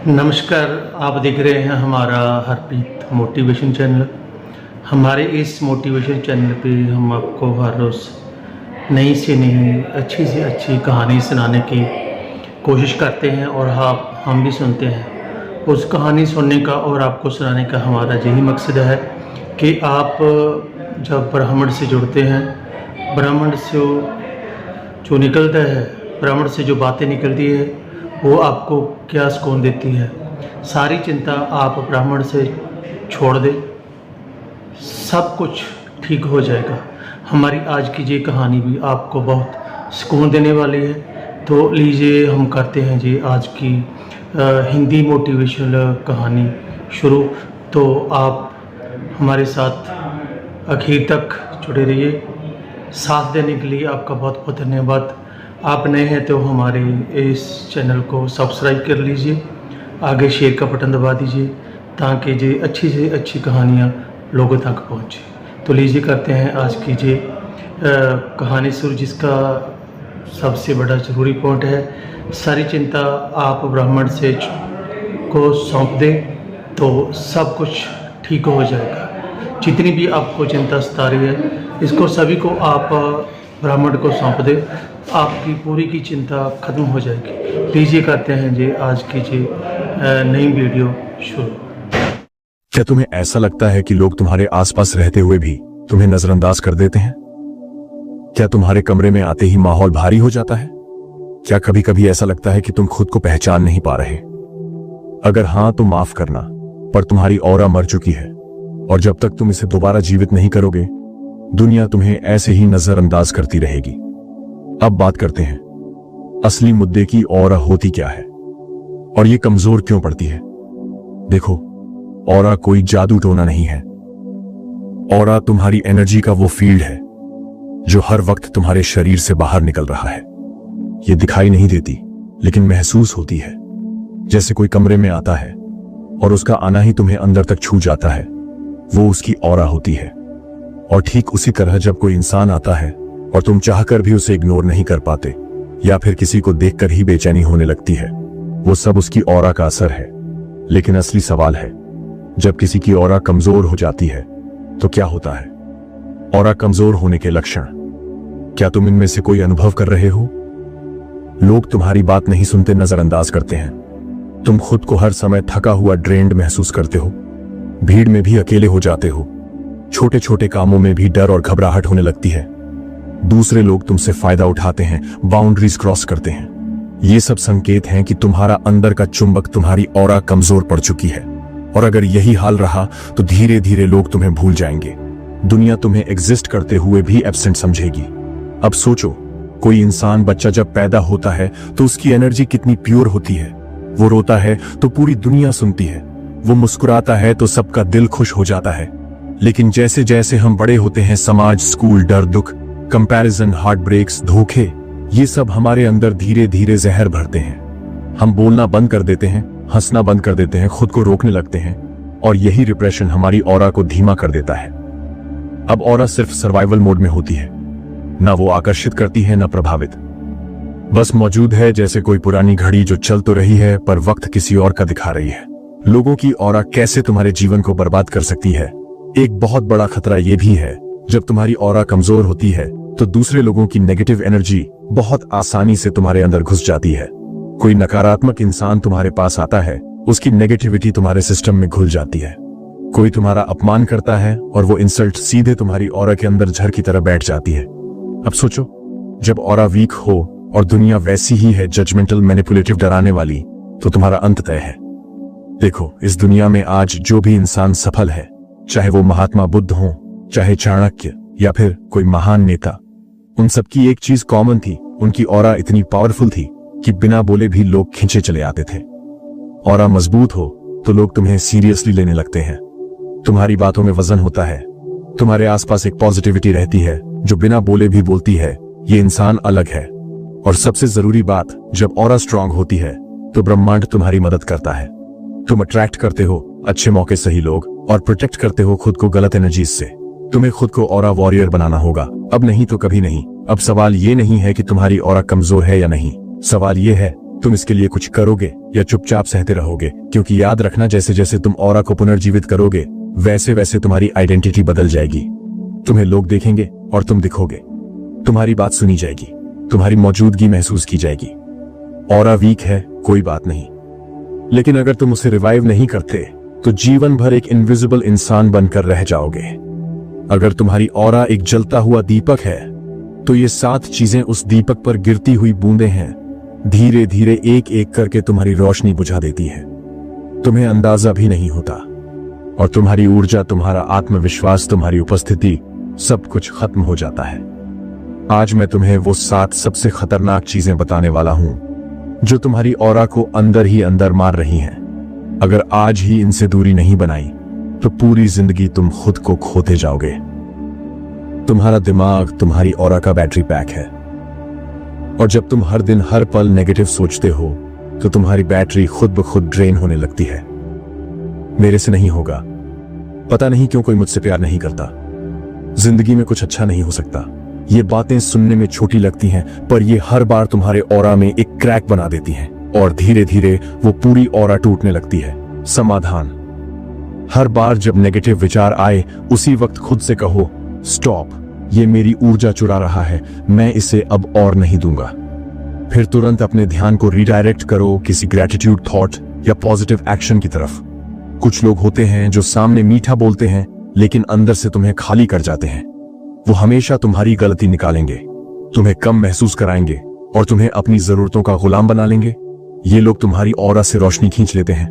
नमस्कार। आप देख रहे हैं हमारा हरप्रीत मोटिवेशन चैनल। हमारे इस मोटिवेशन चैनल पे हम आपको हर रोज़ नई से नई अच्छी से अच्छी कहानी सुनाने की कोशिश करते हैं और हम भी सुनते हैं। उस कहानी सुनने का और आपको सुनाने का हमारा यही मकसद है कि आप जब ब्राह्मण से जुड़ते हैं, ब्राह्मण से जो निकलता है, ब्राह्मण से जो बातें निकलती है वो आपको क्या सुकून देती है। सारी चिंता आप ब्राह्मण से छोड़ दें, सब कुछ ठीक हो जाएगा। हमारी आज की ये कहानी भी आपको बहुत सुकून देने वाली है। तो लीजिए हम करते हैं जी आज की हिंदी मोटिवेशनल कहानी शुरू। तो आप हमारे साथ आखिर तक जुड़े रहिए। साथ देने के लिए आपका बहुत बहुत धन्यवाद। आप नए हैं तो हमारे इस चैनल को सब्सक्राइब कर लीजिए, आगे शेयर का बटन दबा दीजिए ताकि ये अच्छी से अच्छी कहानियाँ लोगों तक पहुँचे। तो लीजिए करते हैं आज की ये कहानी शुरू, जिसका सबसे बड़ा ज़रूरी पॉइंट है सारी चिंता आप ब्राह्मण से को सौंप दें तो सब कुछ ठीक हो जाएगा। जितनी भी आपको चिंता सता रही है इसको सभी को आप ब्राह्मण को सौंप दें, आपकी पूरी की चिंता खत्म हो जाएगी। लीजिए करते हैं जी आज की जी नई वीडियो शुरू। क्या तुम्हें ऐसा लगता है कि लोग तुम्हारे आसपास रहते हुए भी तुम्हें नजरअंदाज कर देते हैं? क्या तुम्हारे कमरे में आते ही माहौल भारी हो जाता है? क्या कभी कभी ऐसा लगता है कि तुम खुद को पहचान नहीं पा रहे? अगर हां तो माफ करना, पर तुम्हारी ऑरा मर चुकी है और जब तक तुम इसे दोबारा जीवित नहीं करोगे दुनिया तुम्हें ऐसे ही नजरअंदाज करती रहेगी। अब बात करते हैं असली मुद्दे की। ऑरा होती क्या है और ये कमजोर क्यों पड़ती है? देखो, ऑरा कोई जादू टोना नहीं है। ऑरा तुम्हारी एनर्जी का वो फील्ड है जो हर वक्त तुम्हारे शरीर से बाहर निकल रहा है। ये दिखाई नहीं देती लेकिन महसूस होती है। जैसे कोई कमरे में आता है और उसका आना ही तुम्हें अंदर तक छू जाता है, वो उसकी ऑरा होती है। और ठीक उसी तरह जब कोई इंसान आता है और तुम चाहकर भी उसे इग्नोर नहीं कर पाते या फिर किसी को देखकर ही बेचैनी होने लगती है, वो सब उसकी ऑरा का असर है। लेकिन असली सवाल है, जब किसी की ऑरा कमजोर हो जाती है तो क्या होता है? ऑरा कमजोर होने के लक्षण क्या तुम इनमें से कोई अनुभव कर रहे हो? लोग तुम्हारी बात नहीं सुनते, नजरअंदाज करते हैं। तुम खुद को हर समय थका हुआ, ड्रेन्ड महसूस करते हो। भीड़ में भी अकेले हो जाते हो। छोटे छोटे कामों में भी डर और घबराहट होने लगती है। दूसरे लोग तुमसे फायदा उठाते हैं, बाउंड्रीज क्रॉस करते हैं। ये सब संकेत हैं कि तुम्हारा अंदर का चुंबक, तुम्हारी ऑरा कमजोर पड़ चुकी है। और अगर यही हाल रहा तो धीरे धीरे लोग तुम्हें भूल जाएंगे। दुनिया तुम्हें एग्जिस्ट करते हुए भी एब्सेंट समझेगी। अब सोचो, कोई इंसान, बच्चा जब पैदा होता है तो उसकी एनर्जी कितनी प्योर होती है। वो रोता है तो पूरी दुनिया सुनती है, वो मुस्कुराता है तो सबका दिल खुश हो जाता है। लेकिन जैसे जैसे हम बड़े होते हैं, समाज, स्कूल, डर, दुख, कंपैरिजन, हार्ट ब्रेक्स, धोखे, ये सब हमारे अंदर धीरे धीरे जहर भरते हैं। हम बोलना बंद कर देते हैं, हंसना बंद कर देते हैं, खुद को रोकने लगते हैं और यही रिप्रेशन हमारी ऑरा को धीमा कर देता है। अब ऑरा सिर्फ सर्वाइवल मोड में होती है, ना वो आकर्षित करती है ना प्रभावित। बस मौजूद है, जैसे कोई पुरानी घड़ी जो चल तो रही है पर वक्त किसी और का दिखा रही है। लोगों की ऑरा कैसे तुम्हारे जीवन को बर्बाद कर सकती है? एक बहुत बड़ा खतरा यह भी है, जब तुम्हारी ऑरा कमजोर होती है तो दूसरे लोगों की नेगेटिव एनर्जी बहुत आसानी से तुम्हारे अंदर घुस जाती है। कोई नकारात्मक इंसान तुम्हारे पास आता है, उसकी नेगेटिविटी तुम्हारे सिस्टम में घुल जाती है। कोई तुम्हारा अपमान करता है और वो इंसल्ट सीधे तुम्हारी ऑरा के अंदर झर की तरह बैठ जाती है। अब सोचो, जब ऑरा वीक हो और दुनिया वैसी ही है, जजमेंटल, मैनिपुलेटिव, डराने वाली, तो तुम्हारा अंत तय है। देखो, इस दुनिया में आज जो भी इंसान सफल है, चाहे वो महात्मा बुद्ध हो, चाहे चाणक्य या फिर कोई महान नेता, उन सबकी एक चीज कॉमन थी, उनकी ऑरा इतनी पावरफुल थी कि बिना बोले भी लोग खींचे चले आते थे। ऑरा मजबूत हो तो लोग तुम्हें सीरियसली लेने लगते हैं। तुम्हारी बातों में वजन होता है। तुम्हारे आसपास एक पॉजिटिविटी रहती है जो बिना बोले भी बोलती है, ये इंसान अलग है। और सबसे जरूरी बात, जब ऑरा स्ट्रांग होती है तो ब्रह्मांड तुम्हारी मदद करता है। तुम अट्रैक्ट करते हो अच्छे मौके, सही लोग, और प्रोटेक्ट करते हो खुद को गलत एनर्जीज से। तुम्हें खुद को ऑरा वॉरियर बनाना होगा, अब नहीं तो कभी नहीं। अब सवाल ये नहीं है कि तुम्हारी ऑरा कमजोर है या नहीं, सवाल ये है तुम इसके लिए कुछ करोगे या चुपचाप सहते रहोगे? क्योंकि याद रखना, जैसे जैसे तुम ऑरा को पुनर्जीवित करोगे वैसे वैसे तुम्हारी आइडेंटिटी बदल जाएगी। तुम्हें लोग देखेंगे और तुम दिखोगे, तुम्हारी बात सुनी जाएगी, तुम्हारी मौजूदगी महसूस की जाएगी। ऑरा वीक है, कोई बात नहीं, लेकिन अगर तुम उसे रिवाइव नहीं करते तो जीवन भर एक इनविजिबल इंसान बनकर रह जाओगे। अगर तुम्हारी ऑरा एक जलता हुआ दीपक है तो ये 7 चीजें उस दीपक पर गिरती हुई बूंदें हैं, धीरे धीरे एक एक करके तुम्हारी रोशनी बुझा देती है। तुम्हें अंदाजा भी नहीं होता, और तुम्हारी ऊर्जा, तुम्हारा आत्मविश्वास, तुम्हारी उपस्थिति, सब कुछ खत्म हो जाता है। आज मैं तुम्हें वो 7 सबसे खतरनाक चीजें बताने वाला हूं जो तुम्हारी ऑरा को अंदर ही अंदर मार रही हैं। अगर आज ही इनसे दूरी नहीं बनाई तो पूरी जिंदगी तुम खुद को खोते जाओगे। तुम्हारा दिमाग तुम्हारी ऑरा का बैटरी पैक है, और जब तुम हर दिन हर पल नेगेटिव सोचते हो तो तुम्हारी बैटरी खुद ब खुद ड्रेन होने लगती है। मेरे से नहीं होगा, पता नहीं क्यों कोई मुझसे प्यार नहीं करता, जिंदगी में कुछ अच्छा नहीं हो सकता। ये बातें सुनने में छोटी लगती हैं, पर ये हर बार तुम्हारे ऑरा में एक क्रैक बना देती हैं, और धीरे धीरे वो पूरी ऑरा टूटने लगती है। समाधान: हर बार जब नेगेटिव विचार आए उसी वक्त खुद से कहो, स्टॉप, ये मेरी ऊर्जा चुरा रहा है, मैं इसे अब और नहीं दूंगा। फिर तुरंत अपने ध्यान को रिडायरेक्ट करो किसी ग्रेटिट्यूड थॉट या पॉजिटिव एक्शन की तरफ। कुछ लोग होते हैं जो सामने मीठा बोलते हैं लेकिन अंदर से तुम्हें खाली कर जाते हैं। वो हमेशा तुम्हारी गलती निकालेंगे, तुम्हें कम महसूस कराएंगे और तुम्हें अपनी जरूरतों का गुलाम बना लेंगे। ये लोग तुम्हारी ऑरा से रोशनी खींच लेते हैं।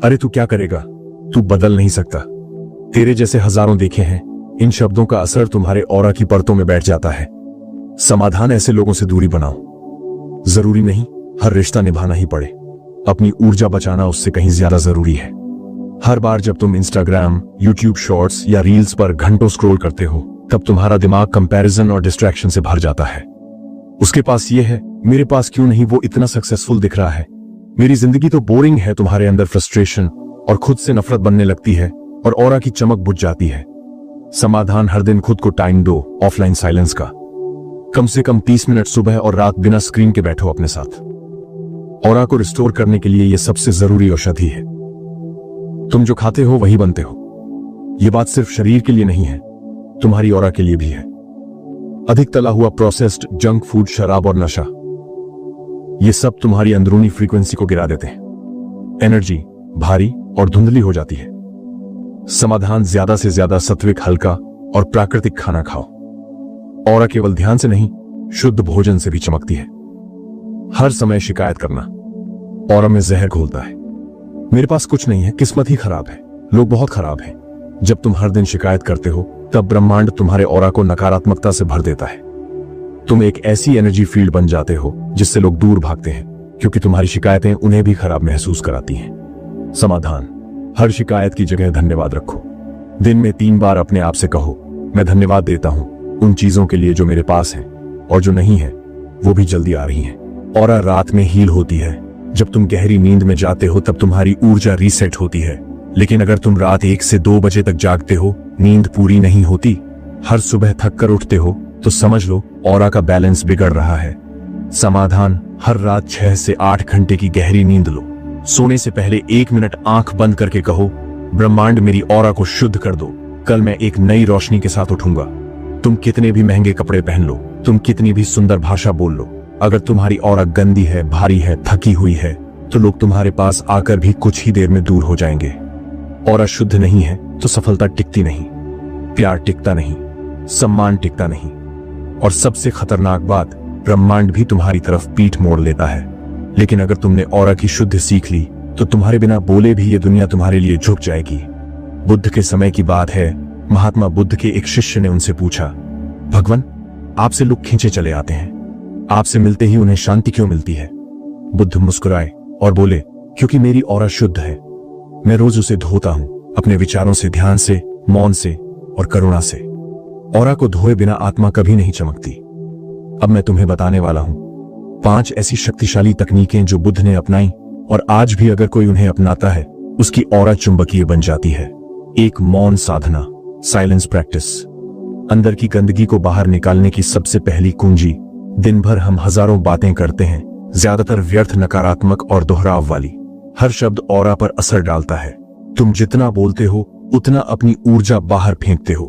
अरे तू क्या करेगा, तू बदल नहीं सकता, तेरे जैसे हजारों देखे हैं। इन शब्दों का असर तुम्हारे ऑरा की परतों में बैठ जाता है। समाधान: ऐसे लोगों से दूरी बनाओ। जरूरी नहीं हर रिश्ता निभाना ही पड़े, अपनी ऊर्जा बचाना उससे कहीं ज्यादा जरूरी है। हर बार जब तुम इंस्टाग्राम, यूट्यूब शॉर्ट्स या रील्स पर घंटों स्क्रॉल करते हो तब तुम्हारा दिमाग कंपैरिजन और डिस्ट्रैक्शन से भर जाता है। उसके पास ये है, मेरे पास क्यों नहीं वो इतना सक्सेसफुल दिख रहा है, मेरी जिंदगी तो बोरिंग है। तुम्हारे अंदर फ्रस्ट्रेशन और खुद से नफरत बनने लगती है और ऑरा की चमक बुझ जाती है। समाधान: हर दिन खुद को टाइम दो ऑफलाइन साइलेंस का। कम से कम 30 मिनट सुबह और रात बिना स्क्रीन के बैठो अपने साथ। ऑरा को रिस्टोर करने के लिए यह सबसे जरूरी औषधि है। तुम जो खाते हो वही बनते हो। यह बात सिर्फ शरीर के लिए नहीं है, तुम्हारी ऑरा के लिए भी है। अधिक तला हुआ प्रोसेस्ड जंक फूड, शराब और नशा, ये सब तुम्हारी अंदरूनी फ्रीक्वेंसी को गिरा देते हैं। एनर्जी भारी और धुंधली हो जाती है। समाधान: ज्यादा से ज्यादा सात्विक, हल्का और प्राकृतिक खाना खाओ। ऑरा केवल ध्यान से नहीं, शुद्ध भोजन से भी चमकती है। हर समय शिकायत करना ऑरा में जहर घोलता है। मेरे पास कुछ नहीं है, किस्मत ही खराब है, लोग बहुत खराब हैं। जब तुम हर दिन शिकायत करते हो तब ब्रह्मांड तुम्हारे ऑरा को नकारात्मकता से भर देता है। तुम एक ऐसी एनर्जी फील्ड बन जाते हो जिससे लोग दूर भागते हैं, क्योंकि तुम्हारी शिकायतें उन्हें भी खराब महसूस कराती हैं। समाधान: हर शिकायत की जगह धन्यवाद रखो। दिन में 3 बार अपने आप से कहो, मैं धन्यवाद देता हूं उन चीजों के लिए जो मेरे पास हैं, और जो नहीं है वो भी जल्दी आ रही हैं। ऑरा रात में हील होती है। जब तुम गहरी नींद में जाते हो तब तुम्हारी ऊर्जा रीसेट होती है, लेकिन अगर तुम रात 1 से 2 बजे तक जागते हो, नींद पूरी नहीं होती, हर सुबह थक कर उठते हो, तो समझ लो ऑरा का बैलेंस बिगड़ रहा है। समाधान: हर रात 6 से 8 घंटे की गहरी नींद लो। सोने से पहले 1 मिनट आंख बंद करके कहो, ब्रह्मांड मेरी ऑरा को शुद्ध कर दो, कल मैं एक नई रोशनी के साथ उठूंगा। तुम कितने भी महंगे कपड़े पहन लो, तुम कितनी भी सुंदर भाषा बोल लो, अगर तुम्हारी ऑरा गंदी है, भारी है, थकी हुई है, तो लोग तुम्हारे पास आकर भी कुछ ही देर में दूर हो जाएंगे। ऑरा शुद्ध नहीं है तो सफलता टिकती नहीं, प्यार टिकता नहीं, सम्मान टिकता नहीं, और सबसे खतरनाक बात, ब्रह्मांड भी तुम्हारी तरफ पीठ मोड़ लेता है। लेकिन अगर तुमने ऑरा की शुद्ध सीख ली तो तुम्हारे बिना बोले भी ये दुनिया तुम्हारे लिए झुक जाएगी। बुद्ध के समय की बात है, महात्मा बुद्ध के एक शिष्य ने उनसे पूछा, भगवान, आपसे लोग खींचे चले आते हैं, आपसे मिलते ही उन्हें शांति क्यों मिलती है? बुद्ध मुस्कुराए और बोले, क्योंकि मेरी ऑरा शुद्ध है, मैं रोज उसे धोता हूं, अपने विचारों से, ध्यान से, मौन से और करुणा से। ऑरा को धोए बिना आत्मा कभी नहीं चमकती। अब मैं तुम्हें बताने वाला हूं 5 ऐसी शक्तिशाली तकनीकें जो बुद्ध ने अपनाई, और आज भी अगर कोई उन्हें अपनाता है उसकी ऑरा चुंबकीय बन जाती है। 1. मौन साधना, साइलेंस प्रैक्टिस। अंदर की गंदगी को बाहर निकालने की सबसे पहली कुंजी। दिन भर हम हजारों बातें करते हैं, ज्यादातर व्यर्थ, नकारात्मक और दोहराव वाली। हर शब्द ऑरा पर असर डालता है। तुम जितना बोलते हो उतना अपनी ऊर्जा बाहर फेंकते हो,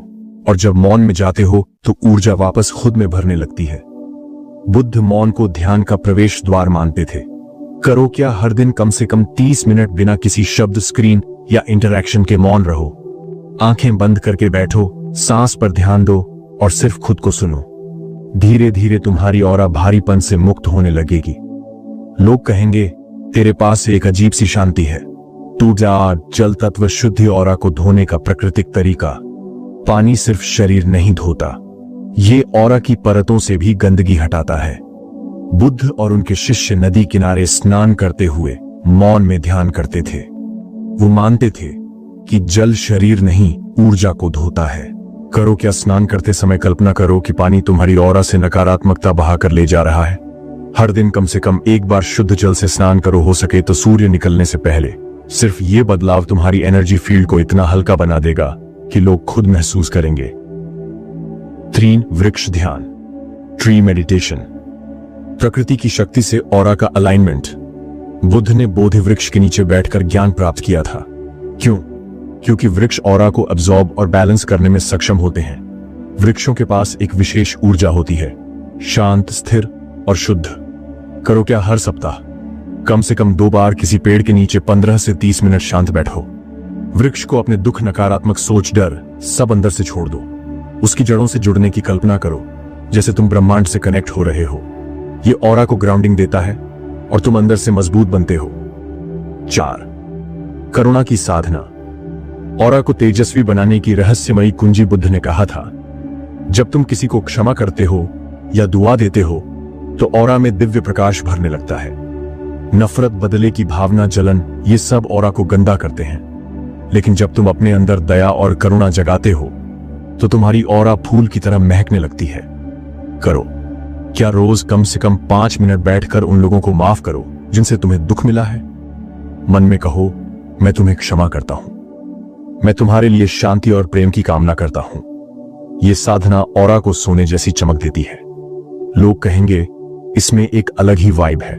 और जब मौन में जाते हो तो ऊर्जा वापस खुद में भरने लगती है। बुद्ध मौन को ध्यान का प्रवेश द्वार मानते थे। करो क्या, हर दिन कम से कम 30 मिनट बिना किसी शब्द, स्क्रीन या इंटरैक्शन के मौन रहो। आंखें बंद करके बैठो, सांस पर ध्यान दो और सिर्फ खुद को सुनो। धीरे धीरे तुम्हारी ऑरा भारीपन से मुक्त होने लगेगी। लोग कहेंगे, तेरे पास एक अजीब सी शांति है। ऊर्जा, जल तत्व, शुद्धि ऑरा को धोने का प्राकृतिक तरीका। पानी सिर्फ शरीर नहीं धोता, ये ऑरा की परतों से भी गंदगी हटाता है। बुद्ध और उनके शिष्य नदी किनारे स्नान करते हुए मौन में ध्यान करते थे। वो मानते थे कि जल शरीर नहीं, ऊर्जा को धोता है। करो क्या, स्नान करते समय कल्पना करो कि पानी तुम्हारी ऑरा से नकारात्मकता बहाकर ले जा रहा है। हर दिन कम से कम एक बार शुद्ध जल से स्नान करो, हो सके तो सूर्य निकलने से पहले। सिर्फ ये बदलाव तुम्हारी एनर्जी फील्ड को इतना हल्का बना देगा कि लोग खुद महसूस करेंगे। 3. वृक्ष ध्यान, ट्री मेडिटेशन। प्रकृति की शक्ति से ऑरा का अलाइनमेंट। बुद्ध ने बोधि वृक्ष के नीचे बैठकर ज्ञान प्राप्त किया था। क्यों? क्योंकि वृक्ष ऑरा को अब्सॉर्ब और बैलेंस करने में सक्षम होते हैं। वृक्षों के पास एक विशेष ऊर्जा होती है, शांत, स्थिर और शुद्ध। करो क्या, हर सप्ताह कम से कम 2 बार किसी पेड़ के नीचे 15 से 30 मिनट शांत बैठो। वृक्ष को अपने दुख, नकारात्मक सोच, डर सब अंदर से छोड़ दो। उसकी जड़ों से जुड़ने की कल्पना करो, जैसे तुम ब्रह्मांड से कनेक्ट हो रहे हो। ये ऑरा को ग्राउंडिंग देता है और तुम अंदर से मजबूत बनते हो। 4. करुणा की साधना। ऑरा को तेजस्वी बनाने की रहस्यमयी कुंजी बुद्ध ने कहा था, जब तुम किसी को क्षमा करते हो या दुआ देते हो तो ऑरा में दिव्य प्रकाश भरने लगता है। नफरत, बदले की भावना, जलन, ये सब ऑरा को गंदा करते हैं। लेकिन जब तुम अपने अंदर दया और करुणा जगाते हो तो तुम्हारी ऑरा फूल की तरह महकने लगती है। करो क्या, रोज कम से कम 5 मिनट बैठकर उन लोगों को माफ करो जिनसे तुम्हें दुख मिला है। मन में कहो, मैं तुम्हें क्षमा करता हूं, मैं तुम्हारे लिए शांति और प्रेम की कामना करता हूं। यह साधना ऑरा को सोने जैसी चमक देती है। लोग कहेंगे, इसमें एक अलग ही वाइब है।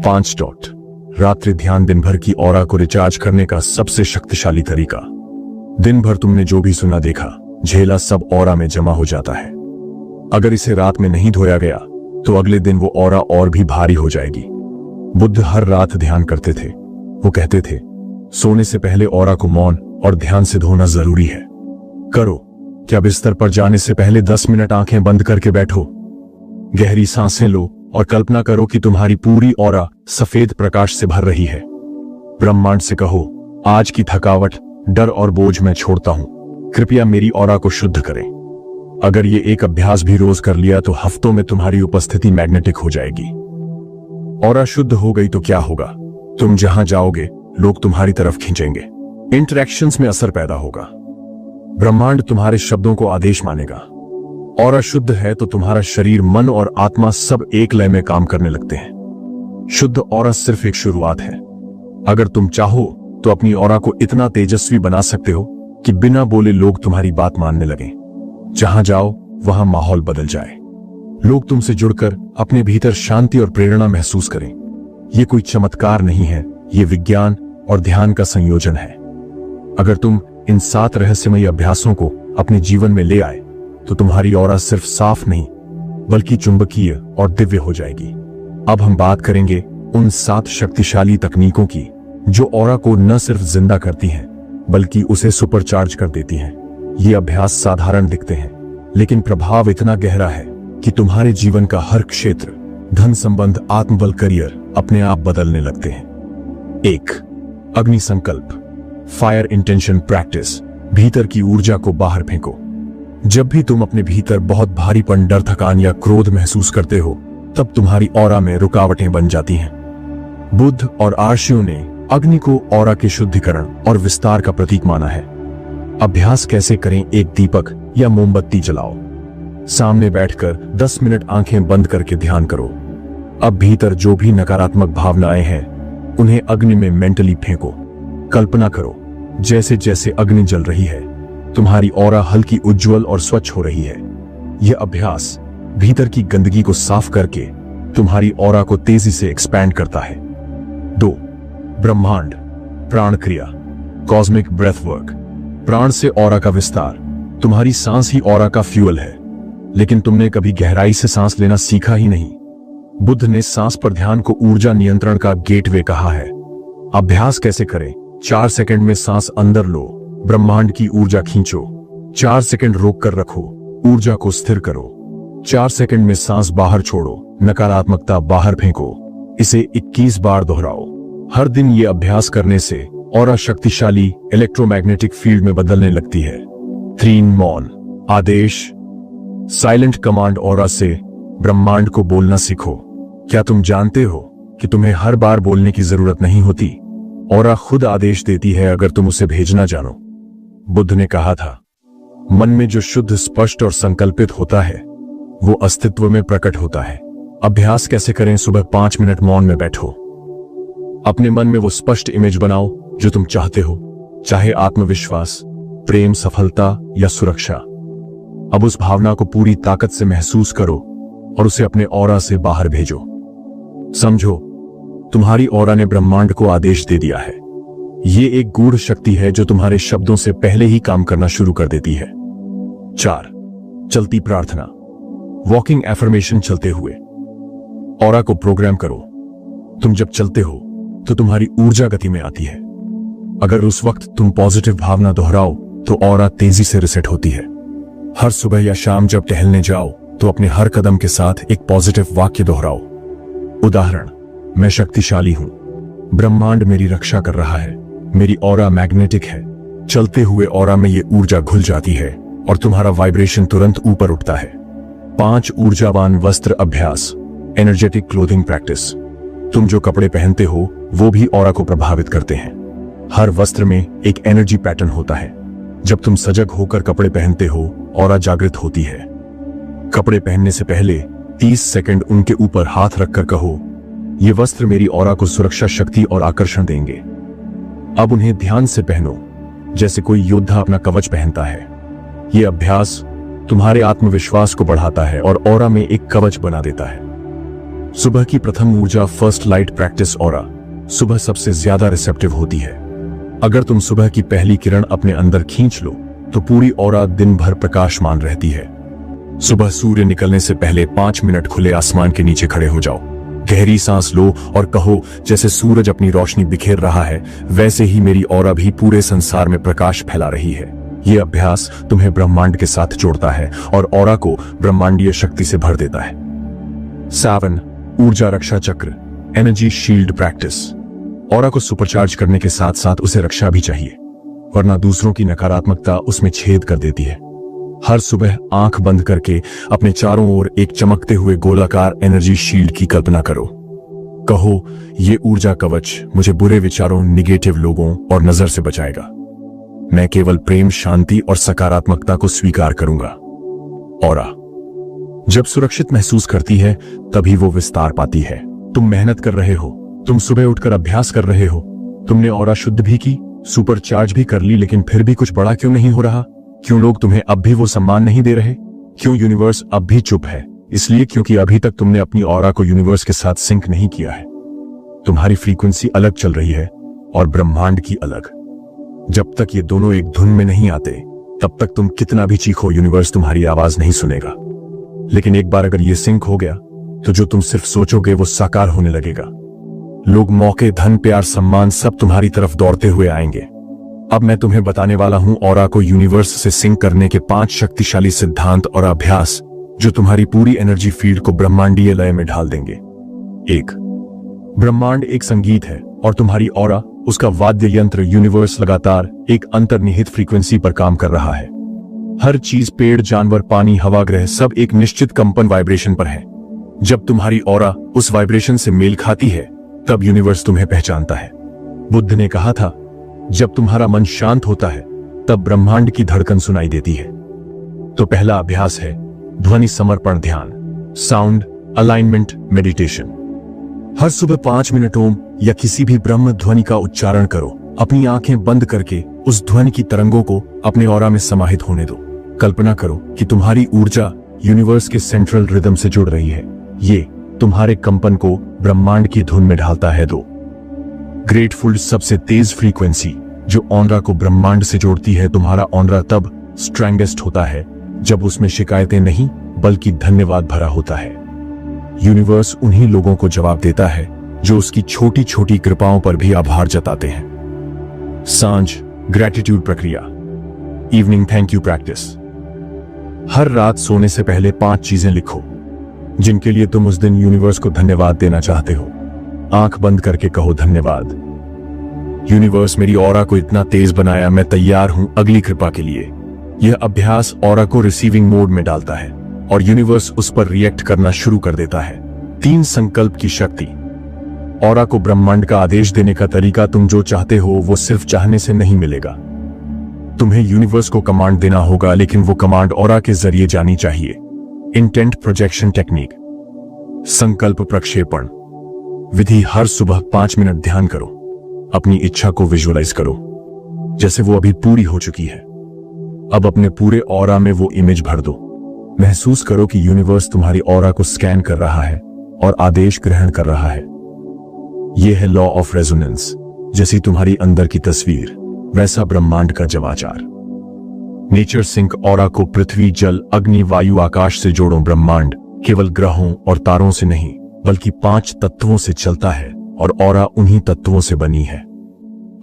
5. रात्रि ध्यान, दिन भर की ऑरा को रिचार्ज करने का सबसे शक्तिशाली तरीका। दिन भर तुमने जो भी सुना, देखा, झेला, सब ऑरा में जमा हो जाता है। अगर इसे रात में नहीं धोया गया तो अगले दिन वो ऑरा और भी भारी हो जाएगी। बुद्ध हर रात ध्यान करते थे। वो कहते थे, सोने से पहले ऑरा को मौन और ध्यान से धोना जरूरी है। करो क्या, बिस्तर पर जाने से पहले 10 मिनट आंखें बंद करके बैठो, गहरी सांसें लो और कल्पना करो कि तुम्हारी पूरी ऑरा सफेद प्रकाश से भर रही है। ब्रह्मांड से कहो, आज की थकावट, डर और बोझ मैं छोड़ता हूं, कृपया मेरी ऑरा को शुद्ध करें। अगर ये एक अभ्यास भी रोज कर लिया तो हफ्तों में तुम्हारी उपस्थिति मैग्नेटिक हो जाएगी। ऑरा शुद्ध हो गई तो क्या होगा? तुम जहां जाओगे लोग तुम्हारी तरफ खींचेंगे, इंटरैक्शंस में असर पैदा होगा, ब्रह्मांड तुम्हारे शब्दों को आदेश मानेगा। ऑरा शुद्ध है तो तुम्हारा शरीर, मन और आत्मा सब एक लय में काम करने लगते हैं। शुद्ध ऑरा सिर्फ एक शुरुआत है। अगर तुम चाहो तो अपनी ऑरा को इतना तेजस्वी बना सकते हो कि बिना बोले लोग तुम्हारी बात मानने लगें। जहां जाओ वहां माहौल बदल जाए, लोग तुमसे जुड़कर अपने भीतर शांति और प्रेरणा महसूस करें। यह कोई चमत्कार नहीं है, ये विज्ञान और ध्यान का संयोजन है। अगर तुम इन 7 रहस्यमयी अभ्यासों को अपने जीवन में ले आए तो तुम्हारी ऑरा सिर्फ साफ नहीं बल्कि चुंबकीय और दिव्य हो जाएगी। अब हम बात करेंगे उन 7 शक्तिशाली तकनीकों की जो ऑरा को न सिर्फ जिंदा करती हैं बल्कि उसे सुपरचार्ज कर देती हैं। ये अभ्यास साधारण दिखते हैं लेकिन प्रभाव इतना गहरा है कि तुम्हारे जीवन का हर क्षेत्र, धन, संबंध, आत्मबल, करियर अपने आप बदलने लगते हैं। 1. अग्नि संकल्प, फायर इंटेंशन प्रैक्टिस। भीतर की ऊर्जा को बाहर फेंको। जब भी तुम अपने भीतर बहुत भारीपन, डर, थकान या क्रोध महसूस करते हो तब तुम्हारी ऑरा में रुकावटें बन जाती हैं। बुद्ध और आर्षियों ने अग्नि को ऑरा के शुद्धिकरण और विस्तार का प्रतीक माना है। अभ्यास कैसे करें? एक दीपक या मोमबत्ती जलाओ, सामने बैठकर 10 मिनट आंखें बंद करके ध्यान करो। अब भीतर जो भी नकारात्मक भावनाएं हैं उन्हें अग्नि में मेंटली फेंको। कल्पना करो जैसे जैसे अग्नि जल रही है तुम्हारी ऑरा हल्की, उज्जवल और स्वच्छ हो रही है। यह अभ्यास भीतर की गंदगी को साफ करके तुम्हारी ऑरा को तेजी से एक्सपैंड करता है। 2. ब्रह्मांड प्राण क्रिया कॉस्मिक ब्रेथ वर्क। प्राण से ऑरा का विस्तार। तुम्हारी सांस ही ऑरा का फ्यूल है, लेकिन तुमने कभी गहराई से सांस लेना सीखा ही नहीं। बुद्ध ने सांस पर ध्यान को ऊर्जा नियंत्रण का गेटवे कहा है। अभ्यास कैसे करें? 4 सेकंड में सांस अंदर लो, ब्रह्मांड की ऊर्जा खींचो। 4 सेकंड रोक कर रखो, ऊर्जा को स्थिर करो। 4 सेकंड में सांस बाहर छोड़ो, नकारात्मकता बाहर फेंको। इसे 21 बार दोहराओ। हर दिन ये अभ्यास करने से ऑरा शक्तिशाली इलेक्ट्रोमैग्नेटिक फील्ड में बदलने लगती है। 3 मौन आदेश साइलेंट कमांड ऑरा से ब्रह्मांड को बोलना सीखो। क्या तुम जानते हो कि तुम्हें हर बार बोलने की जरूरत नहीं होती? ऑरा खुद आदेश देती है अगर तुम उसे भेजना जानो। बुद्ध ने कहा था, मन में जो शुद्ध, स्पष्ट और संकल्पित होता है वो अस्तित्व में प्रकट होता है। अभ्यास कैसे करें? सुबह 5 मिनट मौन में बैठो। अपने मन में वो स्पष्ट इमेज बनाओ जो तुम चाहते हो, चाहे आत्मविश्वास, प्रेम, सफलता या सुरक्षा। अब उस भावना को पूरी ताकत से महसूस करो और उसे अपने ऑरा से बाहर भेजो। समझो, तुम्हारी ऑरा ने ब्रह्मांड को आदेश दे दिया है। ये एक गूढ़ शक्ति है जो तुम्हारे शब्दों से पहले ही काम करना शुरू कर देती है। 4. चलती प्रार्थना वॉकिंग एफर्मेशन। चलते हुए ऑरा को प्रोग्राम करो। तुम जब चलते हो तो तुम्हारी ऊर्जा गति में आती है। अगर उस वक्त तुम पॉजिटिव भावना दोहराओ तो ऑरा तेजी से रिसेट होती है। हर सुबह या शाम जब टहलने जाओ तो अपने हर कदम के साथ एक पॉजिटिव वाक्य दोहराओ। उदाहरण, मैं शक्तिशाली हूं, ब्रह्मांड मेरी रक्षा कर रहा है, मेरी ऑरा मैग्नेटिक है। चलते हुए ऑरा में ये ऊर्जा घुल जाती है और तुम्हारा वाइब्रेशन तुरंत ऊपर उठता है। 5 ऊर्जावान वस्त्र अभ्यास एनर्जेटिक क्लोथिंग प्रैक्टिस। तुम जो कपड़े पहनते हो वो भी ऑरा को प्रभावित करते हैं। हर वस्त्र में एक एनर्जी पैटर्न होता है। जब तुम सजग होकर कपड़े पहनते हो, ऑरा जागृत होती है। कपड़े पहनने से पहले 30 सेकंड उनके ऊपर हाथ रखकर कहो, ये वस्त्र मेरी ऑरा को सुरक्षा, शक्ति और आकर्षण देंगे। अब उन्हें ध्यान से पहनो, जैसे कोई योद्धा अपना कवच पहनता है। यह अभ्यास तुम्हारे आत्मविश्वास को बढ़ाता है और ऑरा में एक कवच बना देता है। सुबह की प्रथम ऊर्जा फर्स्ट लाइट प्रैक्टिस। ऑरा सुबह सबसे ज्यादा रिसेप्टिव होती है। अगर तुम सुबह की पहली किरण अपने अंदर खींच लो तो पूरी ऑरा दिन भर प्रकाशमान रहती है। सुबह सूर्य निकलने से पहले 5 मिनट खुले आसमान के नीचे खड़े हो जाओ। गहरी सांस लो और कहो, जैसे सूरज अपनी रोशनी बिखेर रहा है वैसे ही मेरी ऑरा भी पूरे संसार में प्रकाश फैला रही है। यह अभ्यास तुम्हें ब्रह्मांड के साथ जोड़ता है और ऑरा को ब्रह्मांडीय शक्ति से भर देता है। 7 ऊर्जा रक्षा चक्र एनर्जी शील्ड प्रैक्टिस। ऑरा को सुपरचार्ज करने के साथ साथ उसे रक्षा भी चाहिए, वरना दूसरों की नकारात्मकता उसमें छेद कर देती है। हर सुबह आंख बंद करके अपने चारों ओर एक चमकते हुए गोलाकार एनर्जी शील्ड की कल्पना करो। कहो, ये ऊर्जा कवच मुझे बुरे विचारों, निगेटिव लोगों और नजर से बचाएगा। मैं केवल प्रेम, शांति और सकारात्मकता को स्वीकार करूंगा। ऑरा जब सुरक्षित महसूस करती है तभी वो विस्तार पाती है। तुम मेहनत कर रहे हो, तुम सुबह उठकर अभ्यास कर रहे हो, तुमने ऑरा शुद्ध भी की, सुपर चार्ज भी कर ली, लेकिन फिर भी कुछ बड़ा क्यों नहीं हो रहा? क्यों लोग तुम्हें अब भी वो सम्मान नहीं दे रहे? क्यों यूनिवर्स अब भी चुप है? इसलिए क्योंकि अभी तक तुमने अपनी ऑरा को यूनिवर्स के साथ सिंक नहीं किया है। तुम्हारी फ्रीक्वेंसी अलग चल रही है और ब्रह्मांड की अलग। जब तक ये दोनों एक धुन में नहीं आते तब तक तुम कितना भी चीखो, यूनिवर्स तुम्हारी आवाज नहीं सुनेगा। लेकिन एक बार अगर ये सिंक हो गया तो जो तुम सिर्फ सोचोगे वो साकार होने लगेगा। लोग, मौके, धन, प्यार, सम्मान सब तुम्हारी तरफ दौड़ते हुए आएंगे। अब मैं तुम्हें बताने वाला हूं ऑरा को यूनिवर्स से सिंक करने के 5 शक्तिशाली सिद्धांत और अभ्यास जो तुम्हारी पूरी एनर्जी फील्ड को ब्रह्मांडीय लय में ढाल देंगे। 1 ब्रह्मांड एक संगीत है और तुम्हारी ऑरा उसका वाद्य यंत्र। यूनिवर्स लगातार एक अंतर्निहित फ्रीक्वेंसी पर काम कर रहा है। हर चीज, पेड़, जानवर, पानी, हवा, ग्रह सब एक निश्चित कंपन वाइब्रेशन पर है। जब तुम्हारी ऑरा उस वाइब्रेशन से मेल खाती है तब यूनिवर्स तुम्हें पहचानता है। बुद्ध ने कहा था, जब तुम्हारा मन शांत होता है तब ब्रह्मांड की धड़कन सुनाई देती है। तो पहला अभ्यास है ध्वनि समर्पण ध्यान, साउंड अलाइनमेंट मेडिटेशन। हर सुबह 5 मिनट ओम या किसी भी ब्रह्म ध्वनि का उच्चारण करो। अपनी आंखें बंद करके उस ध्वनि की तरंगों को अपने ऑरा में समाहित होने दो। कल्पना करो कि तुम्हारी ऊर्जा यूनिवर्स के सेंट्रल रिदम से जुड़ रही है। ये तुम्हारे कंपन को ब्रह्मांड की धुन में ढालता है। 2 ग्रेटफुल सबसे तेज फ्रीक्वेंसी जो ऑनरा को ब्रह्मांड से जोड़ती है। तुम्हारा ऑनरा तब स्ट्रेंगेस्ट होता है जब उसमें शिकायतें नहीं बल्कि धन्यवाद भरा होता है। यूनिवर्स उन्हीं लोगों को जवाब देता है जो उसकी छोटी छोटी कृपाओं पर भी आभार जताते हैं। सांझ ग्रैटिट्यूड प्रक्रिया, इवनिंग थैंक यू प्रैक्टिस। हर रात सोने से पहले 5 चीजें लिखो जिनके लिए तुम उस दिन यूनिवर्स को धन्यवाद देना चाहते हो। आंख बंद करके कहो धन्यवाद यूनिवर्स, मेरी ऑरा को इतना तेज बनाया, मैं तैयार हूं अगली कृपा के लिए। यह अभ्यास ऑरा को रिसीविंग मोड में डालता है और यूनिवर्स उस पर रिएक्ट करना शुरू कर देता है। 3 संकल्प की शक्ति। ऑरा को ब्रह्मांड का आदेश देने का तरीका, तुम जो चाहते हो वो सिर्फ चाहने से नहीं मिलेगा। तुम्हें यूनिवर्स को कमांड देना होगा, लेकिन वो कमांड ऑरा के जरिए जानी चाहिए। Intent projection technique. संकल्प प्रक्षेपण विधि, हर सुबह 5 मिनट ध्यान करो, अपनी इच्छा को विजुअलाइज करो जैसे वो अभी पूरी हो चुकी है। अब अपने पूरे ऑरा में वो इमेज भर दो। महसूस करो कि यूनिवर्स तुम्हारी ऑरा को स्कैन कर रहा है और आदेश ग्रहण कर रहा है। यह है लॉ ऑफ रेजोनेंस। जैसी तुम्हारी अंदर की तस्वीर वैसा ब्रह्मांड का जवाचार। नेचर सिंक ऑरा को पृथ्वी, जल, अग्नि, वायु, आकाश से जोड़ो। ब्रह्मांड केवल ग्रहों और तारों से नहीं बल्कि 5 तत्वों से चलता है और ऑरा उन्हीं तत्वों से बनी है।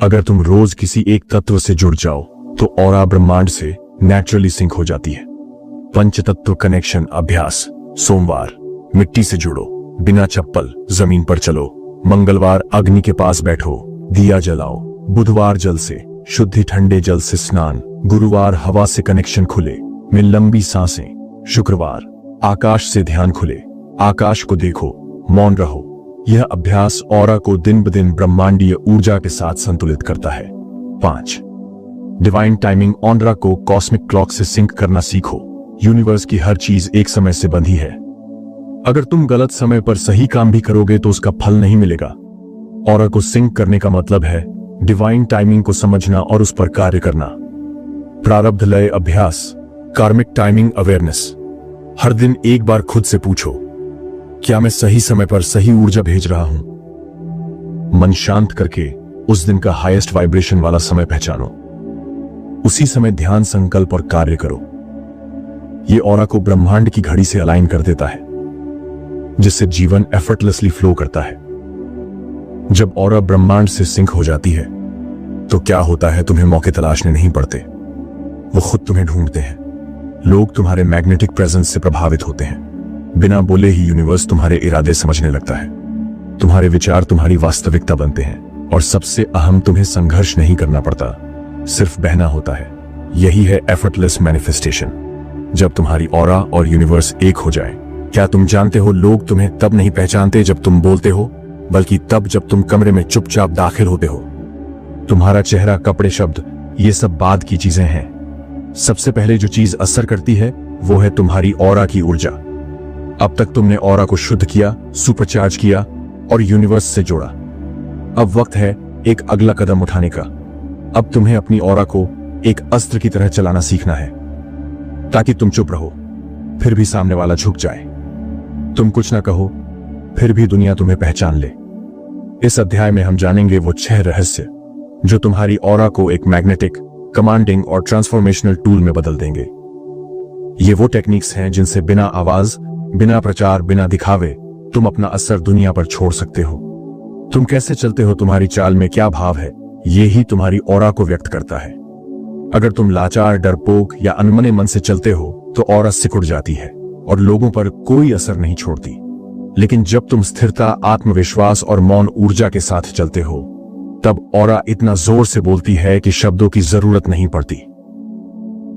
अगर तुम रोज किसी एक तत्व से जुड़ जाओ तो ऑरा ब्रह्मांड से नेचुरली सिंक हो जाती है। पंचतत्व कनेक्शन अभ्यास। सोमवार मिट्टी से जुड़ो, बिना चप्पल जमीन पर चलो। मंगलवार अग्नि के पास बैठो, दिया जलाओ। बुधवार जल से शुद्धि, ठंडे जल से स्नान। गुरुवार हवा से कनेक्शन खुले में लंबी सांसें। शुक्रवार आकाश से ध्यान खुले, आकाश को देखो, मौन रहो। यह अभ्यास ऑरा को दिन ब दिन ब्रह्मांडीय ऊर्जा के साथ संतुलित करता है। 5 डिवाइन टाइमिंग। ऑनरा को कॉस्मिक क्लॉक से सिंक करना सीखो। यूनिवर्स की हर चीज एक समय से बंधी है। अगर तुम गलत समय पर सही काम भी करोगे तो उसका फल नहीं मिलेगा। ऑरा को सिंक करने का मतलब है डिवाइन टाइमिंग को समझना और उस पर कार्य करना। प्रारब्ध लय अभ्यास। कार्मिक टाइमिंग अवेयरनेस। हर दिन एक बार खुद से पूछो, क्या मैं सही समय पर सही ऊर्जा भेज रहा हूं? मन शांत करके उस दिन का हाईएस्ट वाइब्रेशन वाला समय पहचानो। उसी समय ध्यान, संकल्प और कार्य करो। ये ऑरा को ब्रह्मांड की घड़ी से अलाइन कर देता है जिससे जीवन एफर्टलेसली फ्लो करता है। जब ऑरा ब्रह्मांड से सिंक हो जाती है तो क्या होता है, तुम्हें मौके तलाशने नहीं पड़ते, वो खुद तुम्हें ढूंढते हैं। लोग तुम्हारे मैग्नेटिक प्रेजेंस से प्रभावित होते हैं। बिना बोले ही यूनिवर्स तुम्हारे इरादे समझने लगता है। तुम्हारे विचार तुम्हारी वास्तविकता बनते हैं और सबसे अहम, तुम्हें संघर्ष नहीं करना पड़ता, सिर्फ बहना होता है। यही है एफर्टलेस मैनिफेस्टेशन। जब तुम्हारी ऑरा और यूनिवर्स एक हो जाए। क्या तुम जानते हो, लोग तुम्हें तब नहीं पहचानते जब तुम बोलते हो, बल्कि तब जब तुम कमरे में चुपचाप दाखिल होते हो। तुम्हारा चेहरा, कपड़े, शब्द, ये सब बाद की चीजें हैं। सबसे पहले जो चीज असर करती है वो है तुम्हारी ऑरा की ऊर्जा। अब तक तुमने ऑरा को शुद्ध किया, सुपरचार्ज किया और यूनिवर्स से जोड़ा। अब वक्त है एक अगला कदम उठाने का। अब तुम्हें अपनी ऑरा को एक अस्त्र की तरह चलाना सीखना है ताकि तुम चुप रहो फिर भी सामने वाला झुक जाए। तुम कुछ ना कहो फिर भी दुनिया तुम्हें पहचान ले। इस अध्याय में हम जानेंगे वो 6 रहस्य जो तुम्हारी ऑरा को एक मैग्नेटिक, कमांडिंग और ट्रांसफॉर्मेशनल टूल में बदल देंगे। ये वो टेक्निक्स हैं जिनसे बिना आवाज, बिना प्रचार, बिना दिखावे तुम अपना असर दुनिया पर छोड़ सकते हो। तुम कैसे चलते हो, तुम्हारी चाल में क्या भाव है, ये ही तुम्हारी ऑरा को व्यक्त करता है। अगर तुम लाचार, डरपोक या अनमने मन से चलते हो तो ऑरा सिकुड़ जाती है और लोगों पर कोई असर नहीं छोड़ती। लेकिन जब तुम स्थिरता, आत्मविश्वास और मौन ऊर्जा के साथ चलते हो तब ऑरा इतना जोर से बोलती है कि शब्दों की जरूरत नहीं पड़ती।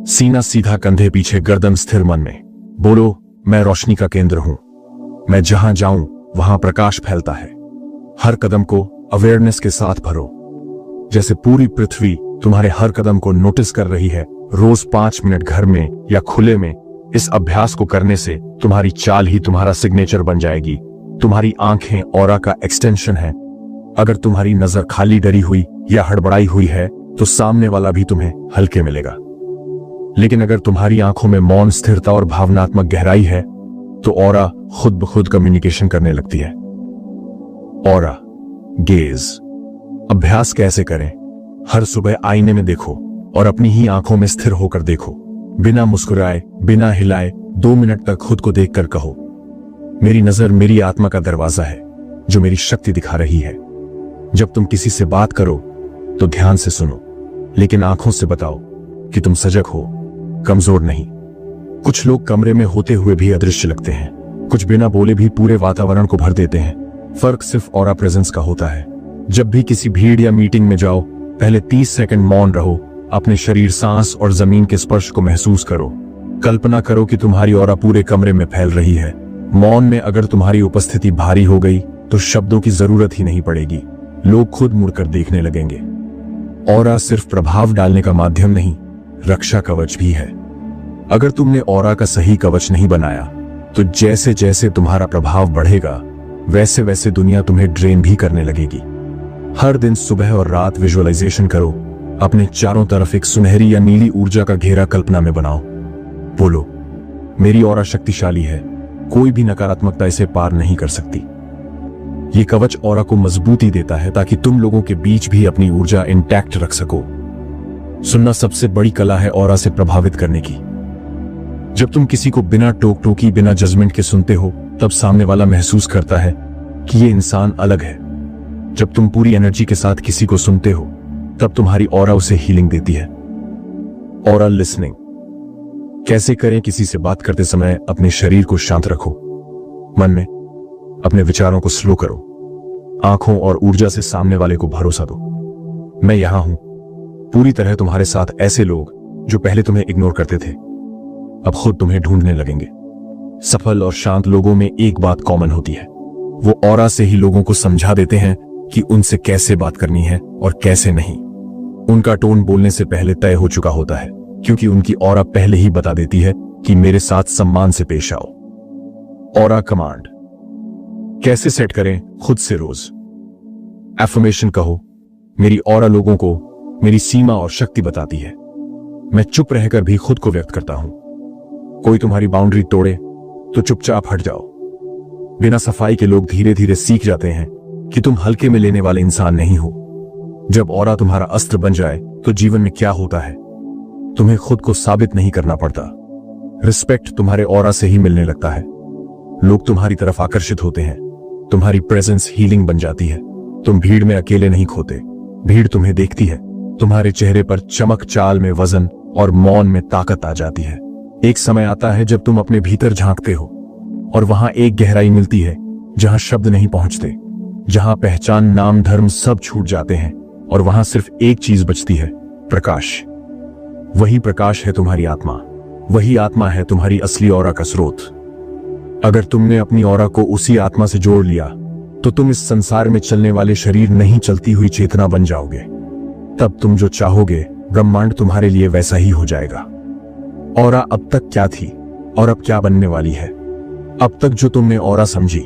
सीना सीधा, कंधे पीछे, गर्दन स्थिर। मन में बोलो, मैं रोशनी का केंद्र हूं, मैं जहां जाऊं वहां प्रकाश फैलता है। हर कदम को अवेयरनेस के साथ भरो, जैसे पूरी पृथ्वी तुम्हारे हर कदम को नोटिस कर रही है। रोज 5 मिनट घर में या खुले में इस अभ्यास को करने से तुम्हारी चाल ही तुम्हारा सिग्नेचर बन जाएगी। तुम्हारी आंखें ऑरा का एक्सटेंशन है। अगर तुम्हारी नजर खाली, डरी हुई या हड़बड़ाई हुई है तो सामने वाला भी तुम्हें हल्के मिलेगा। लेकिन अगर तुम्हारी आंखों में मौन, स्थिरता और भावनात्मक गहराई है तो ऑरा खुद ब खुद कम्युनिकेशन करने लगती है। ऑरा गेज अभ्यास कैसे करें? हर सुबह आईने में देखो और अपनी ही आंखों में स्थिर होकर देखो। बिना मुस्कुराए, बिना हिलाए 2 मिनट तक खुद को देखकर कहो, मेरी नजर मेरी आत्मा का दरवाजा है जो मेरी शक्ति दिखा रही है। जब तुम किसी से बात करो तो ध्यान से सुनो, लेकिन आंखों से बताओ कि तुम सजग हो, कमजोर नहीं। कुछ लोग कमरे में होते हुए भी अदृश्य लगते हैं, कुछ बिना बोले भी पूरे वातावरण को भर देते हैं। फर्क सिर्फ ऑरा प्रेजेंस का होता है। जब भी किसी भीड़ या मीटिंग में जाओ, पहले 30 सेकंड मौन रहो, अपने शरीर, सांस और जमीन के स्पर्श को महसूस करो। कल्पना करो कि तुम्हारी ऑरा पूरे कमरे में फैल रही है। मौन में अगर तुम्हारी उपस्थिति भारी हो गई तो शब्दों की जरूरत ही नहीं पड़ेगी, लोग खुद मुड़कर देखने लगेंगे। ऑरा सिर्फ प्रभाव डालने का माध्यम नहीं, रक्षा कवच भी है। अगर तुमने ऑरा का सही कवच नहीं बनाया तो जैसे जैसे तुम्हारा प्रभाव बढ़ेगा वैसे वैसे दुनिया तुम्हें ड्रेन भी करने लगेगी। हर दिन सुबह और रात विजुअलाइजेशन करो, अपने चारों तरफ एक सुनहरी या नीली ऊर्जा का घेरा कल्पना में बनाओ। बोलो, मेरी ऑरा शक्तिशाली है, कोई भी नकारात्मकता इसे पार नहीं कर सकती। ये कवच ऑरा को मजबूती देता है ताकि तुम लोगों के बीच भी अपनी ऊर्जा इंटैक्ट रख सको। सुनना सबसे बड़ी कला है ऑरा से प्रभावित करने की। जब तुम किसी को बिना टोक टोकी, बिना जजमेंट के सुनते हो, तब सामने वाला महसूस करता है कि ये इंसान अलग है। जब तुम पूरी एनर्जी के साथ किसी को सुनते हो, तब तुम्हारी ऑरा उसे हीलिंग देती है। ऑरा लिसनिंग कैसे करें? किसी से बात करते समय अपने शरीर को शांत रखो, मन में अपने विचारों को स्लो करो, आंखों और ऊर्जा से सामने वाले को भरोसा दो, मैं यहां हूं। पूरी तरह तुम्हारे साथ ऐसे लोग जो पहले तुम्हें इग्नोर करते थे अब खुद तुम्हें ढूंढने लगेंगे। सफल और शांत लोगों में एक बात कॉमन होती है, वो ऑरा से ही लोगों को समझा देते हैं कि उनसे कैसे बात करनी है और कैसे नहीं। उनका टोन बोलने से पहले तय हो चुका होता है, क्योंकि उनकी ऑरा पहले ही बता देती है कि मेरे साथ सम्मान से पेश आओ। ऑरा कमांड कैसे सेट करें? खुद से रोज एफर्मेशन कहो, मेरी ऑरा लोगों को मेरी सीमा और शक्ति बताती है। मैं चुप रहकर भी खुद को व्यक्त करता हूं। कोई तुम्हारी बाउंड्री तोड़े तो चुपचाप हट जाओ। बिना सफाई के लोग धीरे धीरे सीख जाते हैं कि तुम हल्के में लेने वाले इंसान नहीं हो। जब ऑरा तुम्हारा अस्त्र बन जाए तो जीवन में क्या होता है, तुम्हें खुद को साबित नहीं करना पड़ता। रिस्पेक्ट तुम्हारे ऑरा से ही मिलने लगता है। लोग तुम्हारी तरफ आकर्षित होते हैं, तुम्हारी प्रेजेंस हीलिंग बन जाती है। तुम भीड़ में अकेले नहीं खोते, भीड़ तुम्हें देखती है। तुम्हारे चेहरे पर चमक, चाल में वजन और मौन में ताकत आ जाती है। एक समय आता है जब तुम अपने भीतर झांकते हो और वहां एक गहराई मिलती है जहां शब्द नहीं पहुंचते, जहां पहचान, नाम, धर्म सब छूट जाते हैं और वहां सिर्फ एक चीज बचती है, प्रकाश। वही प्रकाश है तुम्हारी आत्मा, वही आत्मा है तुम्हारी असली ऑरा का स्रोत। अगर तुमने अपनी ऑरा को उसी आत्मा से जोड़ लिया तो तुम इस संसार में चलने वाले शरीर नहीं, चलती हुई चेतना बन जाओगे। तब तुम जो चाहोगे ब्रह्मांड तुम्हारे लिए वैसा ही हो जाएगा। ऑरा अब तक क्या थी और अब क्या बनने वाली है? अब तक जो तुमने ऑरा समझी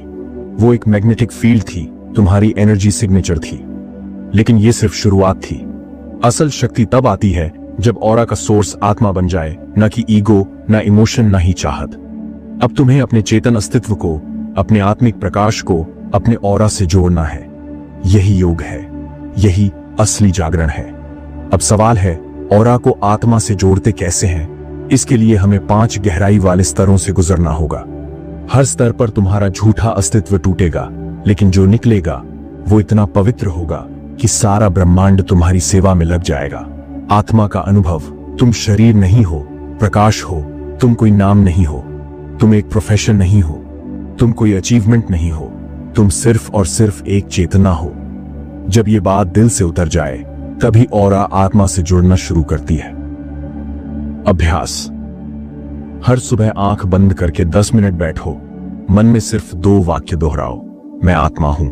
वो एक मैग्नेटिक फील्ड थी, तुम्हारी एनर्जी सिग्नेचर थी। लेकिन ये सिर्फ शुरुआत थी। असल शक्ति तब आती है जब ऑरा का सोर्स आत्मा बन जाए, न कि ईगो, न इमोशन, न ही चाहत। अब तुम्हें अपने चेतन अस्तित्व को, अपने आत्मिक प्रकाश को अपने ऑरा से जोड़ना है। यही योग है, यही असली जागरण है। अब सवाल है, ऑरा को आत्मा से जोड़ते कैसे हैं? इसके लिए हमें 5 गहराई वाले स्तरों से गुजरना होगा। हर स्तर पर तुम्हारा झूठा अस्तित्व टूटेगा, लेकिन जो निकलेगा वो इतना पवित्र होगा कि सारा ब्रह्मांड तुम्हारी सेवा में लग जाएगा। आत्मा का अनुभव, तुम शरीर नहीं हो, प्रकाश हो। तुम कोई नाम नहीं हो, तुम एक प्रोफेशन नहीं हो, तुम कोई अचीवमेंट नहीं हो, तुम सिर्फ और सिर्फ एक चेतना हो। जब ये बात दिल से उतर जाए तभी ऑरा आत्मा से जुड़ना शुरू करती है। अभ्यास, हर सुबह आंख बंद करके 10 मिनट बैठो, मन में सिर्फ 2 वाक्य दोहराओ, मैं आत्मा हूं,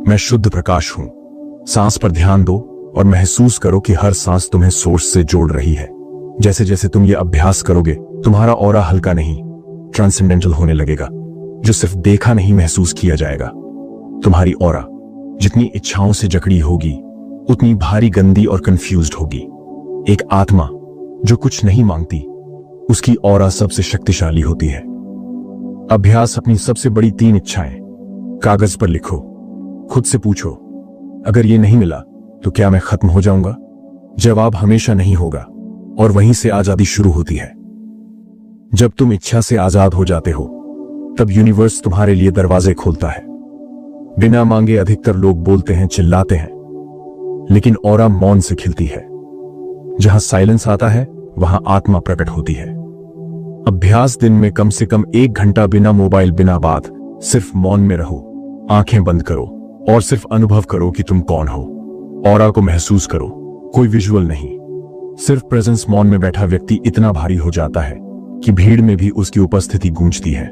मैं शुद्ध प्रकाश हूं। सांस पर ध्यान दो और महसूस करो कि हर सांस तुम्हें सोर्स से जोड़ रही है। जैसे जैसे तुम ये अभ्यास करोगे तुम्हारा ऑरा हल्का नहीं, ट्रांसेंडेंटल होने लगेगा, जो सिर्फ देखा नहीं महसूस किया जाएगा। तुम्हारी ऑरा जितनी इच्छाओं से जकड़ी होगी उतनी भारी, गंदी और कंफ्यूज्ड होगी। एक आत्मा जो कुछ नहीं मांगती, उसकी ऑरा सबसे शक्तिशाली होती है। अभ्यास अपनी सबसे बड़ी 3 इच्छाएं कागज पर लिखो। खुद से पूछो, अगर ये नहीं मिला तो क्या मैं खत्म हो जाऊंगा? जवाब हमेशा नहीं होगा, और वहीं से आजादी शुरू होती है। जब तुम इच्छा से आजाद हो जाते हो, तब यूनिवर्स तुम्हारे लिए दरवाजे खोलता है। बिना मांगे अधिकतर लोग बोलते हैं, चिल्लाते हैं, लेकिन ऑरा मौन से खिलती है। जहां साइलेंस आता है, वहां आत्मा प्रकट होती है। अभ्यास दिन में कम से कम 1 घंटा बिना मोबाइल, बिना बात, सिर्फ मौन में रहो। आंखें बंद करो और सिर्फ अनुभव करो कि तुम कौन हो। ऑरा को महसूस करो, कोई विजुअल नहीं, सिर्फ प्रेजेंस। मौन में बैठा व्यक्ति इतना भारी हो जाता है कि भीड़ में भी उसकी उपस्थिति गूंजती है।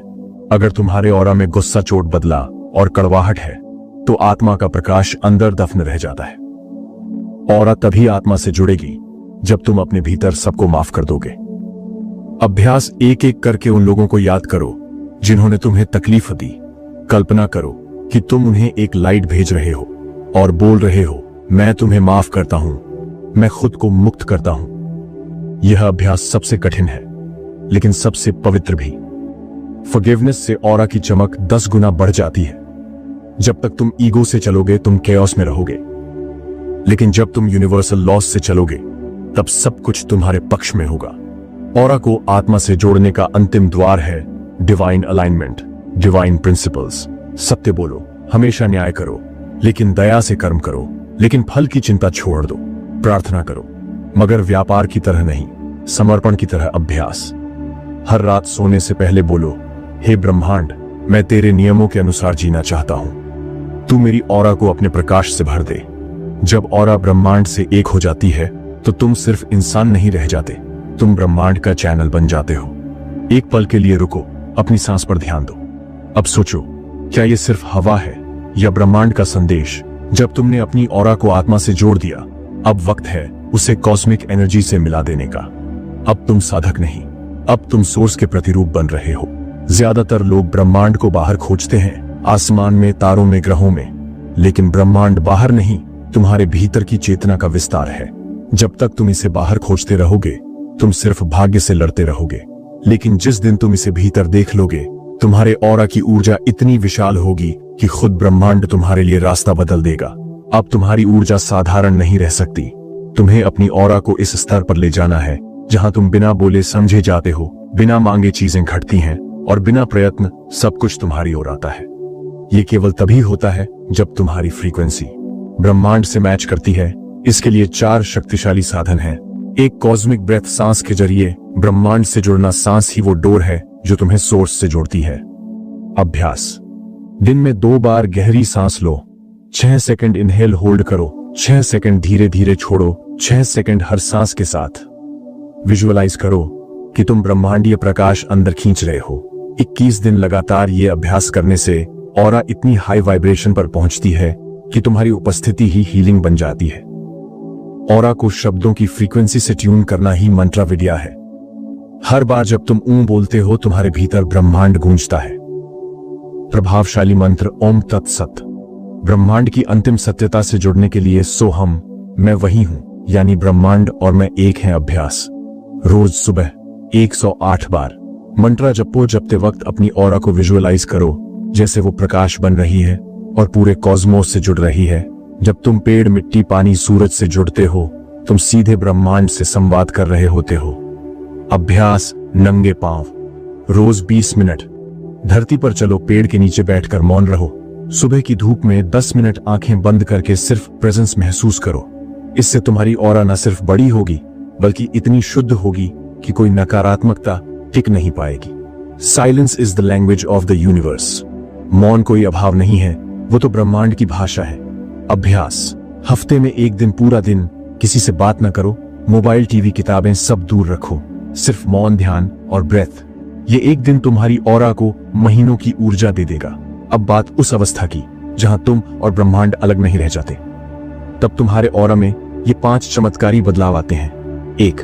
अगर तुम्हारे ऑरा में गुस्सा, चोट, बदला और कड़वाहट है, तो आत्मा का प्रकाश अंदर दफन रह जाता है। ऑरा तभी आत्मा से जुड़ेगी जब तुम अपने भीतर सबको माफ कर दोगे। अभ्यास एक एक करके उन लोगों को याद करो जिन्होंने तुम्हें तकलीफ दी। कल्पना करो कि तुम उन्हें एक लाइट भेज रहे हो और बोल रहे हो, मैं तुम्हें माफ करता हूं, मैं खुद को मुक्त करता हूं। यह अभ्यास सबसे कठिन है, लेकिन सबसे पवित्र भी। फॉरगिवनेस से ऑरा की चमक 10 गुना बढ़ जाती है। जब तक तुम ईगो से चलोगे, तुम केओस में रहोगे, लेकिन जब तुम यूनिवर्सल लॉस से चलोगे, तब सब कुछ तुम्हारे पक्ष में होगा। ऑरा को आत्मा से जोड़ने का अंतिम द्वार है डिवाइन अलाइनमेंट, डिवाइन प्रिंसिपल्स। सत्य बोलो, हमेशा न्याय करो, लेकिन दया से कर्म करो, लेकिन फल की चिंता छोड़ दो। प्रार्थना करो, मगर व्यापार की तरह नहीं, समर्पण की तरह। अभ्यास हर रात सोने से पहले बोलो, हे ब्रह्मांड, मैं तेरे नियमों के अनुसार जीना चाहता हूं। तू मेरी ऑरा को अपने प्रकाश से भर दे। जब ऑरा ब्रह्मांड से एक हो जाती है, तो तुम सिर्फ इंसान नहीं रह जाते, तुम ब्रह्मांड का चैनल बन जाते हो। एक पल के लिए रुको, अपनी सांस पर ध्यान दो। अब सोचो, क्या यह सिर्फ हवा है या ब्रह्मांड का संदेश? जब तुमने अपनी ऑरा को आत्मा से जोड़ दिया, अब वक्त है उसे कॉस्मिक एनर्जी से मिला देने का। अब तुम साधक नहीं, अब तुम सोर्स के प्रतिरूप बन रहे हो। ज्यादातर लोग ब्रह्मांड को बाहर खोजते हैं, आसमान में, तारों में, ग्रहों में, लेकिन ब्रह्मांड बाहर नहीं, तुम्हारे भीतर की चेतना का विस्तार है। जब तक तुम इसे बाहर खोजते रहोगे, तुम सिर्फ भाग्य से लड़ते रहोगे। लेकिन जिस दिन तुम इसे भीतर देख लोगे, तुम्हारे ऑरा की ऊर्जा इतनी विशाल होगी कि खुद ब्रह्मांड तुम्हारे लिए रास्ता बदल देगा। अब तुम्हारी ऊर्जा साधारण नहीं रह सकती। तुम्हें अपनी ऑरा को इस स्तर पर ले जाना है जहां तुम बिना बोले समझे जाते हो, बिना मांगे चीजें घटती हैं, और बिना प्रयत्न सब कुछ तुम्हारी ओर आता है। ये केवल तभी होता है जब तुम्हारी फ्रीक्वेंसी ब्रह्मांड से मैच करती है। इसके लिए 4 शक्तिशाली साधन हैं। एक कॉस्मिक ब्रेथ, सांस के जरिए ब्रह्मांड से जुड़ना। सांस ही वो डोर है जो तुम्हें सोर्स से जोड़ती है। अभ्यास दिन में 2 बार गहरी सांस लो। 6 सेकंड इनहेल होल्ड करो, 6 सेकंड धीरे धीरे छोड़ो, 6 सेकंड हर सांस के साथ। विजुअलाइज करो कि तुम ब्रह्मांडीय प्रकाश अंदर खींच रहे हो। 21 दिन लगातार ये अभ्यास करने से ऑरा इतनी हाई वाइब्रेशन पर पहुंचती है कि तुम्हारी उपस्थिति ही हीलिंग बन जाती है। ऑरा को शब्दों की फ्रीक्वेंसी से ट्यून करना ही मंत्रा विद्या है। हर बार जब तुम ऊं बोलते हो, तुम्हारे भीतर ब्रह्मांड गूंजता है। प्रभावशाली मंत्र ओम तत्सत। ब्रह्मांड की अंतिम सत्यता से जुड़ने के लिए सोहम, मैं वही हूं, यानी ब्रह्मांड और मैं एक हैं। अभ्यास रोज सुबह 108 बार मंत्रा जपो। जपते वक्त अपनी ऑरा को विजुअलाइज करो जैसे वो प्रकाश बन रही है और पूरे कॉस्मोस से जुड़ रही है। जब तुम पेड़, मिट्टी, पानी, सूरज से जुड़ते हो, तुम सीधे ब्रह्मांड से संवाद कर रहे होते हो। अभ्यास नंगे पांव, रोज 20 मिनट। धरती पर चलो, पेड़ के नीचे बैठकर मौन रहो। सुबह की धूप में 10 मिनट आंखें बंद करके सिर्फ प्रेजेंस महसूस करो। इससे तुम्हारी ऑरा न सिर्फ बड़ी होगी, बल्कि इतनी शुद्ध होगी कि कोई नकारात्मकता टिक नहीं पाएगी। Silence is the language of the universe. मौन कोई अभाव नहीं है, वो तो ब्रह्मांड की भाषा है। अभ्यास हफ्ते में 1 दिन, पूरा दिन किसी से बात न करो। मोबाइल, टीवी, किताबें सब दूर रखो। सिर्फ मौन, ध्यान और ब्रेथ। ये 1 दिन तुम्हारी ऑरा को महीनों की ऊर्जा दे देगा। अब बात उस अवस्था की जहां तुम और ब्रह्मांड अलग नहीं रह जाते। तब तुम्हारे ऑरा में ये 5 चमत्कारी बदलाव आते हैं। 1,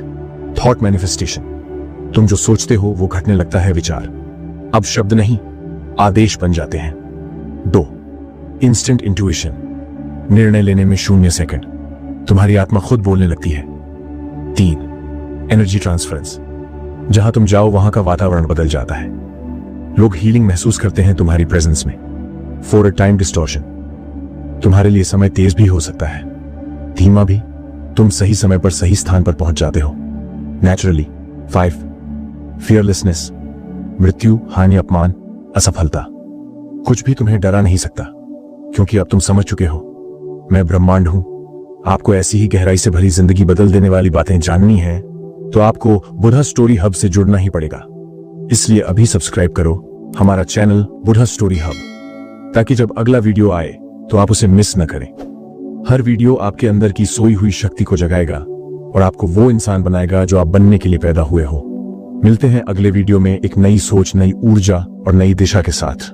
थॉट मैनिफेस्टेशन। तुम जो सोचते हो वो घटने लगता है। विचार अब शब्द नहीं, आदेश बन जाते हैं। 2, इंस्टेंट इंट्यूशन। निर्णय लेने में 0 सेकंड तुम्हारी आत्मा खुद बोलने लगती है। 3, एनर्जी ट्रांसफरेंस। जहां तुम जाओ वहां का वातावरण बदल जाता है। लोग हीलिंग महसूस करते हैं तुम्हारी प्रेजेंस में। फॉर अ टाइम डिस्टॉर्शन, तुम्हारे लिए समय तेज भी हो सकता है, धीमा भी। तुम सही समय पर सही स्थान पर पहुंच जाते हो नेचुरली। 5 फियरलेसनेस, मृत्यु, हानि, अपमान, असफलता, कुछ भी तुम्हें डरा नहीं सकता, क्योंकि अब तुम समझ चुके हो मैं ब्रह्मांड हूं। आपको ऐसी ही गहराई से भरी जिंदगी बदल देने वाली बातें जाननी है तो आपको बुधा स्टोरी हब से जुड़ना ही पड़ेगा। इसलिए अभी सब्सक्राइब करो हमारा चैनल बुधा स्टोरी हब, ताकि जब अगला वीडियो आए तो आप उसे मिस न करें। हर वीडियो आपके अंदर की सोई हुई शक्ति को जगाएगा और आपको वो इंसान बनाएगा जो आप बनने के लिए पैदा हुए हो। मिलते हैं अगले वीडियो में एक नई सोच, नई ऊर्जा और नई दिशा के साथ।